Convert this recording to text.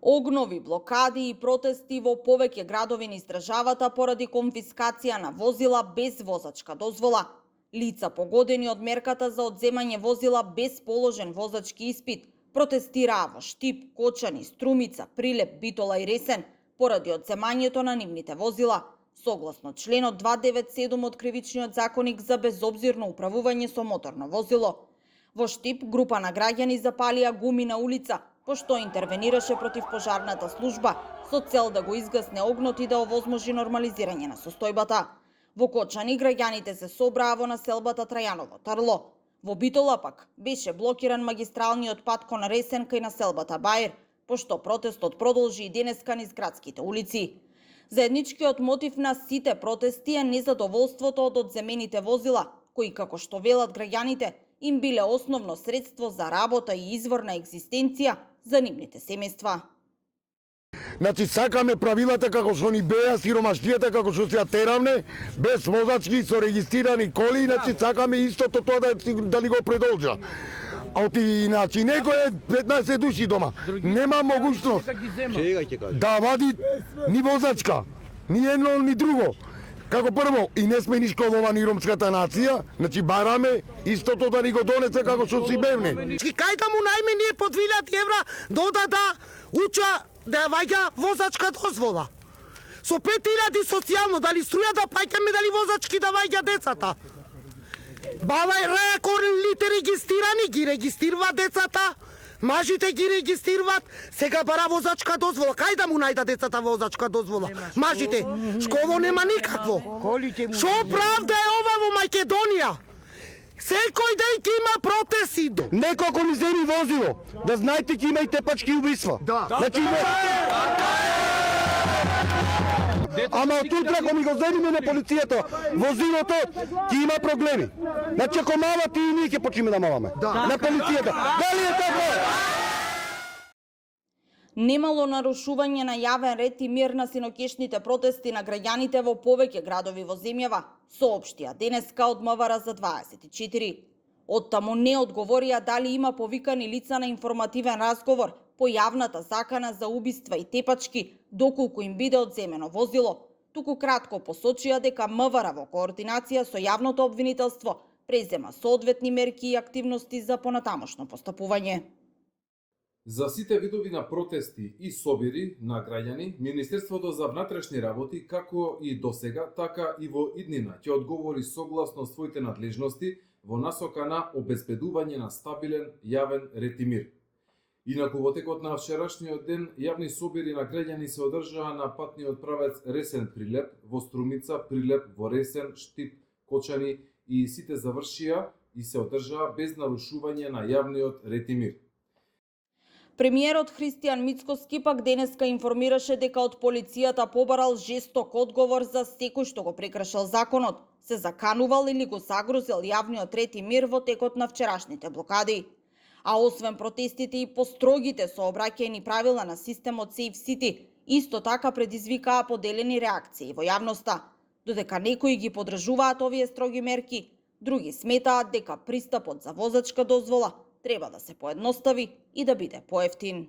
Огнови, блокади и протести во повеќе градови низ државата поради конфискација на возила без возачка дозвола. Лица погодени од мерката за одземање возила без положен возачки испит протестираа во Штип, Кочани, Струмица, Прилеп, Битола и Ресен поради одземањето на нивните возила, согласно членот 297 од Кривичниот законник за безобзирно управување со моторно возило. Во Штип група на граѓани запалија гуми на улица, пошто интервенираше против пожарната служба со цел да го изгасне огнот и да овозможи нормализирање на состојбата. Во Кочани граѓаните се собраа во населбата Трајаново Трло. Во Битола пак беше блокиран магистралниот пат кон Ресен кај населбата Бајер, пошто протестот продолжи и денеска низ градските улици. Заедничкиот мотив на сите протести е незадоволството од одземените возила, кои, како што велат граѓаните, им биле основно средство за работа и извор на екзистенција за нивните семејства. Значи сакаме правилата како што ни беа, сиромаштијата како што се теравне, без возачки со регистрирани коли, значи сакаме истото тоа да ни го продолжа. А оти иначе некој е 15 души дома, нема могуćност да вади ни возачка, ни едно ни друго. Како прво, и не сме ни школовани ромската нација, значи бараме истото да ни го донесе како што си бевне. Кај да му најменije по 2000 евра дода да уча да ваѓа возачка дозвола. Со 5000 социјално, дали струја да паќаме, дали возачки да ваѓа децата. Баба и Раја Корнелите регистрирани, ги регистрируваат децата, мажите ги регистрируваат, сега бара возачка дозвола. Кај да му најда децата возачка дозвола? Мажите, школо нема никакво. Шо правда е ова во Македонија? Секој ден ќе има протести. Некој ако ми земи возило, да знаете ќе има и тепачки убиства. Значи ама од утре ако ми го земиме на полицијата возилото, ќе има проблеми. Значи ако мавате и ние ќе почнеме да маваме. На полицијата. Дали е така? Немало нарушување на јавен ред и мир на синокешните протести на граѓаните во повеќе градови во земјава, соопштија денеска од МВР за 24. Оттаму не одговорија дали има повикани лица на информативен разговор по јавната закана за убиства и тепачки, доколку им биде одземено возило. Туку кратко посочија дека МВР во координација со јавното обвинителство презема соодветни мерки и активности за понатамошно постапување. За сите видови на протести и собири на граѓани, Министерството за внатрешни работи, како и досега, така и во иднина, ќе одговори согласно своите надлежности во насока на обезбедување на стабилен јавен ред и мир. Инаку во текот на вчерашниот ден, јавни собири на граѓани се одржаа на патниот правец Ресен-Прилеп, во Струмица, Прилеп, во Ресен, Штип, Кочани и сите завршија и се одржаа без нарушување на јавниот ред и мир. Премиерот Христијан Мицкоски пак денеска информираше дека од полицијата побарал жесток одговор за секој што го прекршил законот, се заканувал или го загрозил јавниот ред и мир во текот на вчерашните блокади. А освен протестите и построгите сообраќајни правила на системот Safe City, исто така предизвикаа поделени реакции во јавноста. Додека некои ги поддржуваат овие строги мерки, други сметаат дека пристапот за возачка дозвола треба да се поедностави и да биде поевтин.